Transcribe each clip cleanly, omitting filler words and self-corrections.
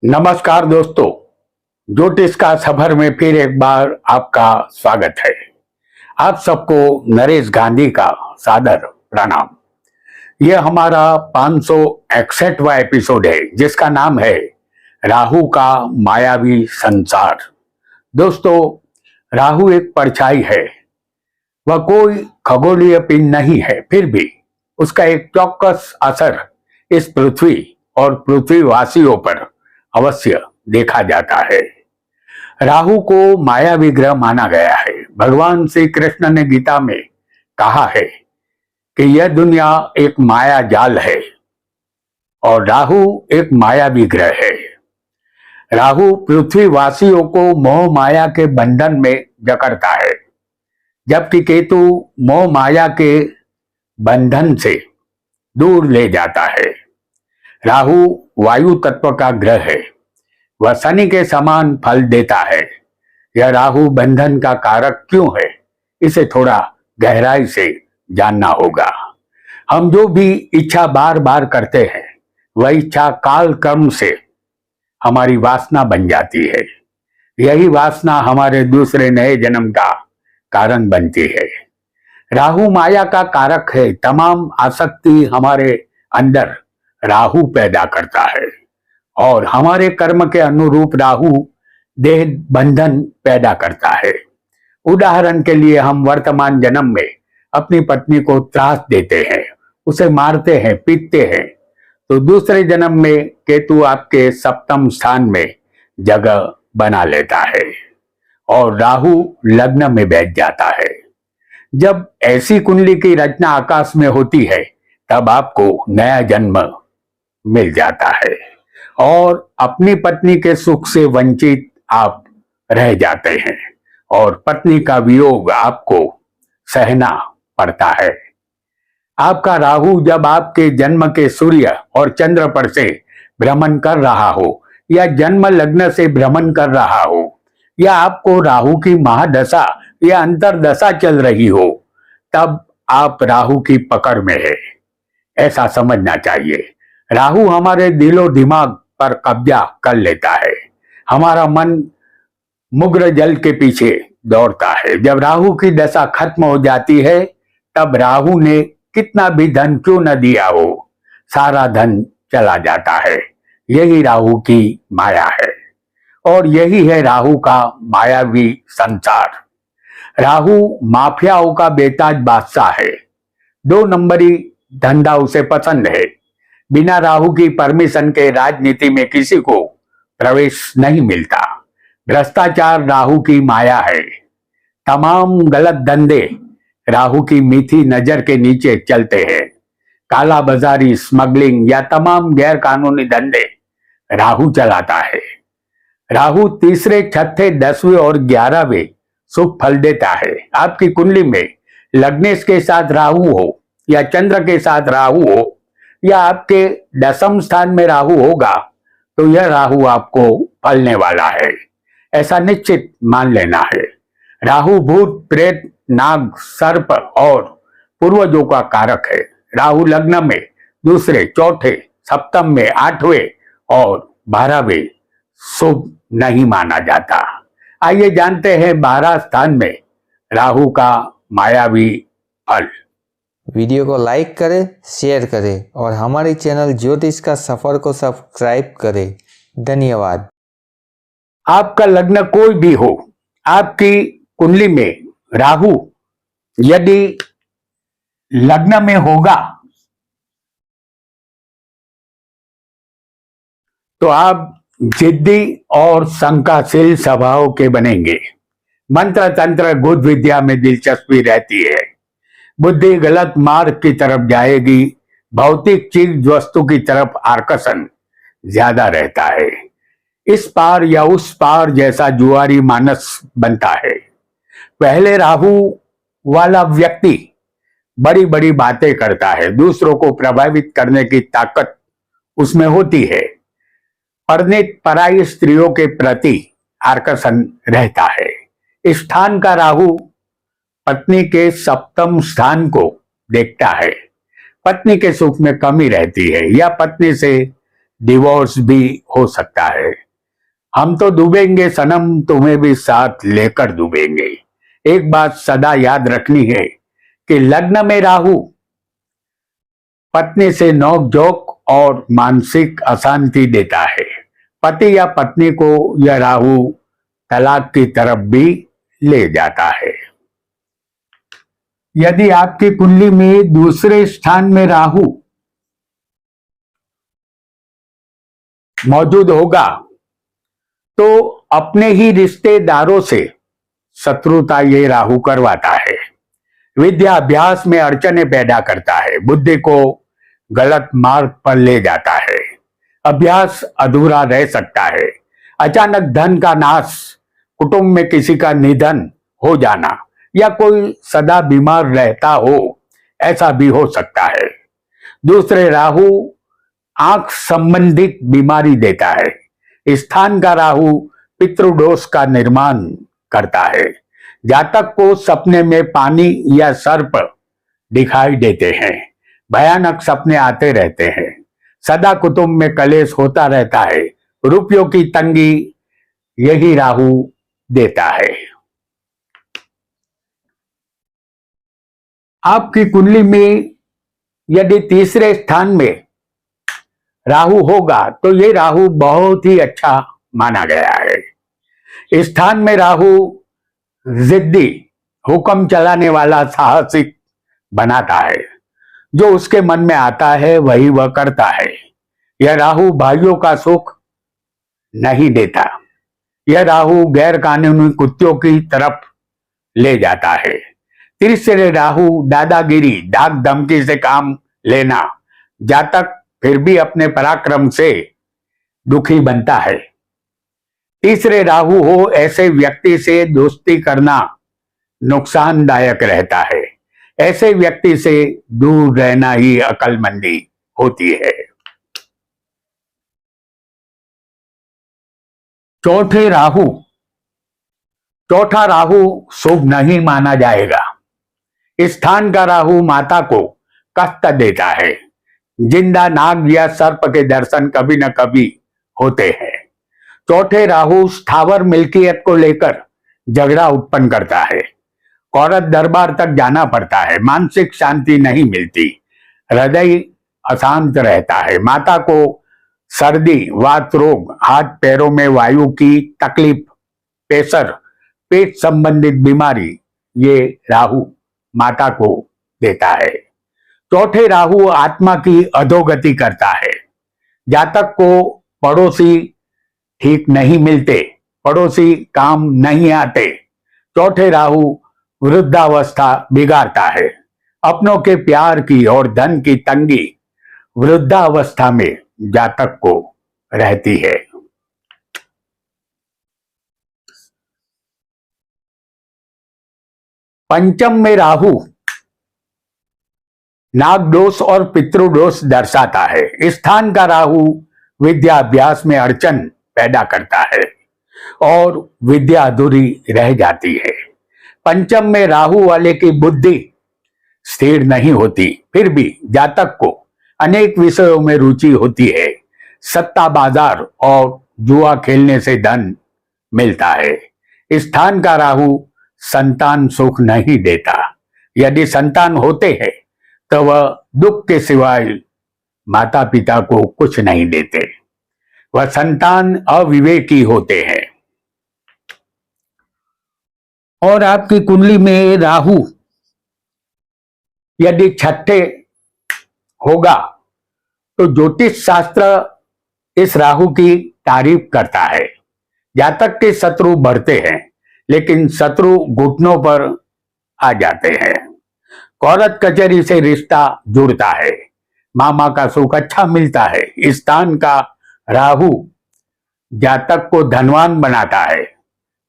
नमस्कार दोस्तों, ज्योतिष का सफर में फिर एक बार आपका स्वागत है। आप सबको नरेश गांधी का सादर प्रणाम। यह हमारा 561वां एपिसोड है जिसका नाम है राहु का मायावी संसार। दोस्तों, राहु एक परछाई है, वह कोई खगोलीय पिंड नहीं है, फिर भी उसका एक चौक्कस असर इस पृथ्वी और पृथ्वीवासियों पर अवश्य देखा जाता है। राहु को मायावी ग्रह माना गया है। भगवान श्री कृष्ण ने गीता में कहा है कि यह दुनिया एक माया जाल है और राहु एक मायावी ग्रह है। राहु पृथ्वीवासियों को मोह माया के बंधन में जकड़ता है, जबकि केतु मोह माया के बंधन से दूर ले जाता है। राहु वायु तत्व का ग्रह है, वह शनि के समान फल देता है। यह राहु बंधन का कारक क्यों है, इसे थोड़ा गहराई से जानना होगा। हम जो भी इच्छा बार बार करते हैं, वह इच्छा काल कर्म से हमारी वासना बन जाती है। यही वासना हमारे दूसरे नए जन्म का कारण बनती है। राहु माया का कारक है। तमाम आसक्ति हमारे अंदर राहु पैदा करता है और हमारे कर्म के अनुरूप राहु देह बंधन पैदा करता है। उदाहरण के लिए, हम वर्तमान जन्म में अपनी पत्नी को त्रास देते हैं, उसे मारते हैं, पीटते हैं, तो दूसरे जन्म में केतु आपके सप्तम स्थान में जगह बना लेता है और राहु लग्न में बैठ जाता है। जब ऐसी कुंडली की रचना आकाश में होती है, तब आपको नया जन्म मिल जाता है और अपनी पत्नी के सुख से वंचित आप रह जाते हैं और पत्नी का वियोग आपको सहना पड़ता है। आपका राहु जब आपके जन्म के सूर्य और चंद्र पर से भ्रमण कर रहा हो या जन्म लग्न से भ्रमण कर रहा हो या आपको राहु की महादशा या अंतरदशा चल रही हो, तब आप राहु की पकड़ में है, ऐसा समझना चाहिए। राहु हमारे दिलो दिमाग पर कब्जा कर लेता है। हमारा मन मुग्र जल के पीछे दौड़ता है। जब राहु की दशा खत्म हो जाती है, तब राहु ने कितना भी धन क्यों न दिया हो, सारा धन चला जाता है। यही राहु की माया है और यही है राहु का मायावी संसार। राहु माफियाओं का बेताज बादशाह है। 2 नंबरी धंधा उसे पसंद है। बिना राहु की परमिशन के राजनीति में किसी को प्रवेश नहीं मिलता। भ्रष्टाचार राहु की माया है। तमाम गलत धंधे राहु की मीठी नजर के नीचे चलते हैं। काला बाजारी, स्मगलिंग या तमाम गैर कानूनी धंधे राहु चलाता है। राहु तीसरे, छठे, 10वें और 11वें शुभ फल देता है। आपकी कुंडली में लग्नेश के साथ राहु हो या चंद्र के साथ राहु हो या आपके 10वें स्थान में राहु होगा, तो यह राहु आपको फलने वाला है, ऐसा निश्चित मान लेना है। राहु भूत, प्रेत, नाग, सर्प और पूर्वजों का कारक है। राहु लग्न में दूसरे, चौथे, सप्तम में 8वें और 12वें शुभ नहीं माना जाता। आइए जानते हैं 12 स्थान में राहु का मायावी फल। वीडियो को लाइक करें, शेयर करें और हमारे चैनल ज्योतिष का सफर को सब्सक्राइब करें। धन्यवाद। आपका लग्न कोई भी हो, आपकी कुंडली में राहु यदि लग्न में होगा तो आप जिद्दी और शंकाशील स्वभाव के बनेंगे। मंत्र तंत्र गुद विद्या में दिलचस्पी रहती है। बुद्धि गलत मार्ग की तरफ जाएगी। भौतिक चीज वस्तु की तरफ आकर्षण ज्यादा रहता है। इस पार या उस पार जैसा जुआरी मानस बनता है। पहले राहु वाला व्यक्ति बड़ी बड़ी बातें करता है, दूसरों को प्रभावित करने की ताकत उसमें होती है। परिणित पराई स्त्रियों के प्रति आकर्षण रहता है। स्थान का राहु पत्नी के सप्तम स्थान को देखता है। पत्नी के सुख में कमी रहती है या पत्नी से डिवोर्स भी हो सकता है। हम तो डूबेंगे सनम, तुम्हें भी साथ लेकर डूबेंगे। एक बात सदा याद रखनी है कि लग्न में राहु पत्नी से नोक-झोंक और मानसिक अशांति देता है। पति या पत्नी को यह राहु तलाक की तरफ भी ले जाता है। यदि आपकी कुंडली में दूसरे स्थान में राहु मौजूद होगा तो अपने ही रिश्तेदारों से शत्रुता ये राहु करवाता है। विद्या अभ्यास में अड़चने पैदा करता है, बुद्धि को गलत मार्ग पर ले जाता है, अभ्यास अधूरा रह सकता है। अचानक धन का नाश, कुटुंब में किसी का निधन हो जाना या कोई सदा बीमार रहता हो, ऐसा भी हो सकता है। दूसरे राहु आंख संबंधित बीमारी देता है। स्थान का राहु पितृदोष का निर्माण करता है। जातक को सपने में पानी या सर्प दिखाई देते हैं, भयानक सपने आते रहते हैं, सदा कुटुंब में कलेश होता रहता है, रुपयों की तंगी यही राहु देता है। आपकी कुंडली में यदि तीसरे स्थान में राहु होगा तो ये राहु बहुत ही अच्छा माना गया है। स्थान में राहु जिद्दी, हुक्म चलाने वाला, साहसिक बनाता है। जो उसके मन में आता है वही वह करता है। यह राहु भाइयों का सुख नहीं देता। यह राहु गैर कानूनी कुत्तों की तरफ ले जाता है। तीसरे राहु दादागिरी, धाक धमकी से काम लेना, जातक फिर भी अपने पराक्रम से दुखी बनता है। तीसरे राहु हो ऐसे व्यक्ति से दोस्ती करना नुकसानदायक रहता है। ऐसे व्यक्ति से दूर रहना ही अक्लमंदी होती है। चौथा राहु शुभ नहीं माना जाएगा। स्थान का राहु माता को कष्ट देता है। जिंदा नाग या सर्प के दर्शन कभी न कभी होते हैं। चौथे राहु स्थावर मिल्कियत को लेकर झगड़ा उत्पन्न करता है। औरत दरबार तक जाना पड़ता है, मानसिक शांति नहीं मिलती, हृदय अशांत रहता है। माता को सर्दी, वात रोग, हाथ पैरों में वायु की तकलीफ, प्रेशर, पेट संबंधित बीमारी ये राहु माता को देता है। चौथे राहु आत्मा की अधोगति करता है। जातक को पड़ोसी ठीक नहीं मिलते, पड़ोसी काम नहीं आते। चौथे राहु वृद्धावस्था बिगाड़ता है। अपनों के प्यार की और धन की तंगी वृद्धावस्था में जातक को रहती है। पंचम में राहु नाग दोष और पितृदोष दर्शाता है। स्थान का राहु विद्या अभ्यास में अड़चन पैदा करता है और विद्या अधूरी रह जाती है। पंचम में राहु वाले की बुद्धि स्थिर नहीं होती, फिर भी जातक को अनेक विषयों में रुचि होती है। सट्टा बाजार और जुआ खेलने से धन मिलता है। स्थान का राहु संतान सुख नहीं देता। यदि संतान होते हैं तो वह दुख के सिवाय माता पिता को कुछ नहीं देते। वह संतान अविवेकी होते हैं। और आपकी कुंडली में राहु यदि छठे होगा तो ज्योतिष शास्त्र इस राहु की तारीफ करता है। जातक के शत्रु बढ़ते हैं लेकिन शत्रु घुटनों पर आ जाते हैं। औरत कचहरी से रिश्ता जुड़ता है। मामा का सुख अच्छा मिलता है। स्थान का राहु जातक को धनवान बनाता है।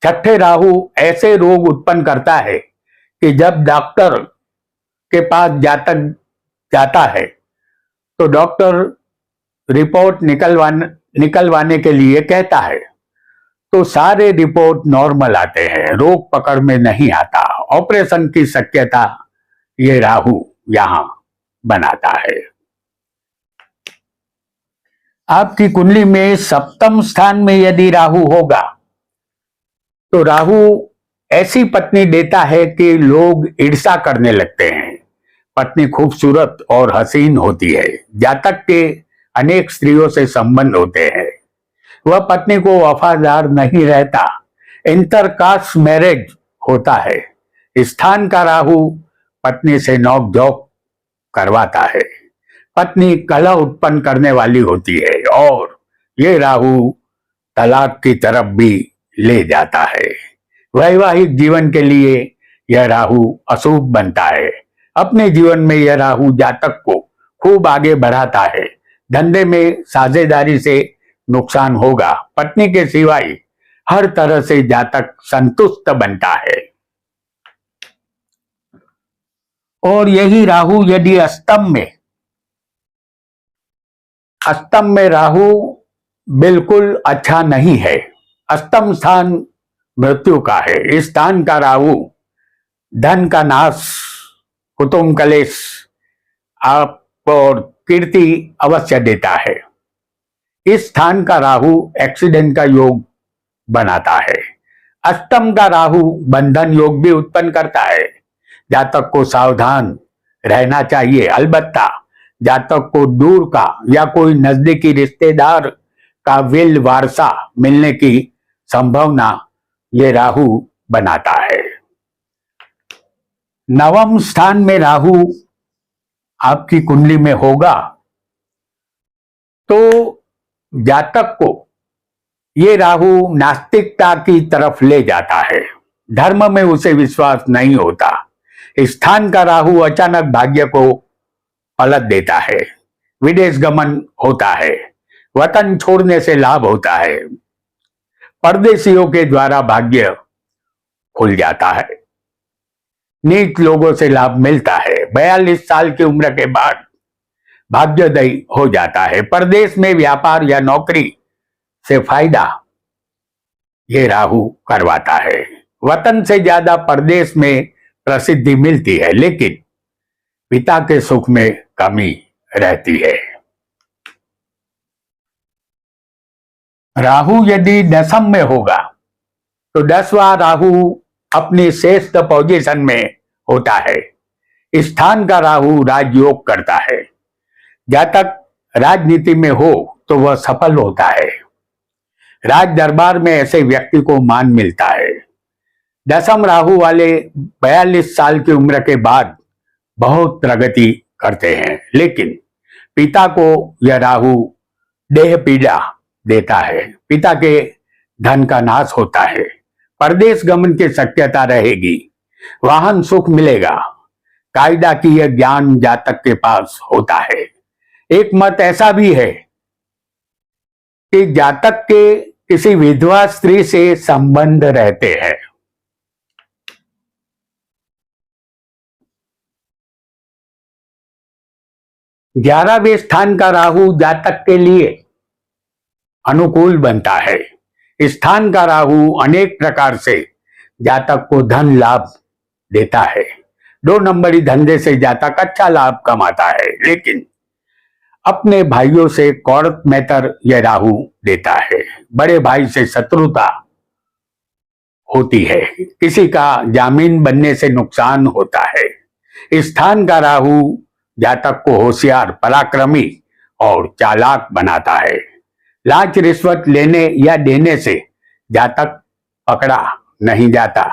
छठे राहु ऐसे रोग उत्पन्न करता है कि जब डॉक्टर के पास जातक जाता है तो डॉक्टर रिपोर्ट निकलवाने के लिए कहता है तो सारे रिपोर्ट नॉर्मल आते हैं, रोग पकड़ में नहीं आता। ऑपरेशन की शक्यता ये राहु यहां बनाता है। आपकी कुंडली में सप्तम स्थान में यदि राहु होगा तो राहु ऐसी पत्नी देता है कि लोग ईर्ष्या करने लगते हैं। पत्नी खूबसूरत और हसीन होती है। जातक के अनेक स्त्रियों से संबंध होते हैं। वह पत्नी को वफादार नहीं रहता। इंटरकास्ट मैरिज होता है। स्थान का राहु पत्नी से नोक-झोंक करवाता है। पत्नी कलह उत्पन्न करने वाली होती है और ये राहु तलाक की तरफ भी ले जाता है। वैवाहिक जीवन के लिए यह राहु अशुभ बनता है। अपने जीवन में यह राहु जातक को खूब आगे बढ़ाता है। धंधे में साझेदारी से नुकसान होगा। पत्नी के सिवाय हर तरह से जातक संतुष्ट बनता है। और यही राहु यदि अष्टम में राहु बिल्कुल अच्छा नहीं है। अष्टम स्थान मृत्यु का है। इस स्थान का राहु धन का नाश, कुटुंब कलेश, आप और कीर्ति अवश्य देता है। इस स्थान का राहु एक्सीडेंट का योग बनाता है। अष्टम का राहु बंधन योग भी उत्पन्न करता है। जातक को सावधान रहना चाहिए। अलबत्ता जातक को दूर का या कोई नजदीकी रिश्तेदार का विल वारसा मिलने की संभावना ये राहु बनाता है। नवम स्थान में राहु आपकी कुंडली में होगा तो जातक को ये राहु नास्तिकता की तरफ ले जाता है। धर्म में उसे विश्वास नहीं होता। स्थान का राहु अचानक भाग्य को पलट देता है। विदेश गमन होता है। वतन छोड़ने से लाभ होता है। परदेशियों के द्वारा भाग्य खुल जाता है। नीच लोगों से लाभ मिलता है। 42 साल की उम्र के बाद भाग्योदय हो जाता है। परदेश में व्यापार या नौकरी से फायदा ये राहु करवाता है। वतन से ज्यादा परदेश में प्रसिद्धि मिलती है, लेकिन पिता के सुख में कमी रहती है। राहु यदि दशम में होगा तो 10वां राहु अपनी श्रेष्ठ पोजीशन में होता है। स्थान का राहु राजयोग करता है। जातक राजनीति में हो तो वह सफल होता है। राज दरबार में ऐसे व्यक्ति को मान मिलता है। दशम राहु वाले 42 साल की उम्र के बाद बहुत प्रगति करते हैं, लेकिन पिता को यह राहु देह पीड़ा देता है। पिता के धन का नाश होता है। परदेश गमन की शक्यता रहेगी। वाहन सुख मिलेगा। कायदा की यह ज्ञान जातक के पास होता है। एक मत ऐसा भी है कि जातक के किसी विधवा स्त्री से संबंध रहते हैं। ग्यारहवें स्थान का राहु जातक के लिए अनुकूल बनता है। स्थान का राहु अनेक प्रकार से जातक को धन लाभ देता है। 2 नंबरी धंधे से जातक अच्छा लाभ कमाता है, लेकिन अपने भाइयों से कोर्ट मैटर यह राहु देता है। बड़े भाई से शत्रुता होती है। किसी का जामीन बनने से नुकसान होता है। स्थान का राहु जातक को होशियार, पराक्रमी और चालाक बनाता है। लांच रिश्वत लेने या देने से जातक पकड़ा नहीं जाता।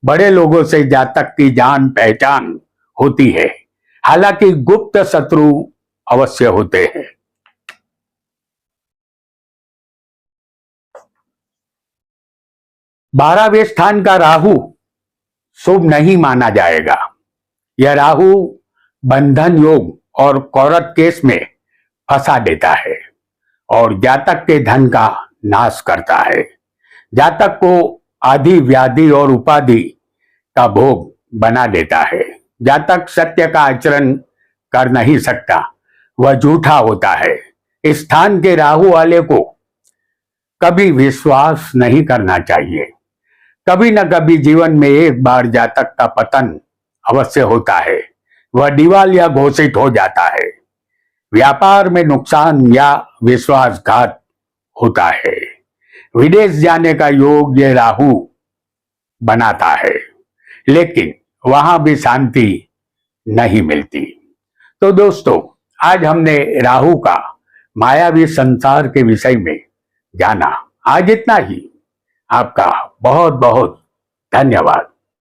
बड़े लोगों से जातक की जान पहचान होती है। हालांकि गुप्त शत्रु अवश्य होते हैं। 12वें स्थान का राहु शुभ नहीं माना जाएगा। यह राहु बंधन योग और कोर्ट केस में फंसा देता है और जातक के धन का नाश करता है। जातक को आदि व्याधि और उपाधि का भोग बना देता है। जातक सत्य का आचरण कर नहीं सकता। वह झूठा होता है। स्थान के राहु वाले को कभी विश्वास नहीं करना चाहिए। कभी न कभी जीवन में एक बार जातक का पतन अवश्य होता है। वह दिवालिया घोषित हो जाता है। व्यापार में नुकसान या विश्वासघात होता है। विदेश जाने का योग ये राहु बनाता है, लेकिन वहां भी शांति नहीं मिलती। तो दोस्तों, आज हमने राहु का मायावी संसार के विषय में जाना। आज इतना ही। आपका बहुत बहुत धन्यवाद।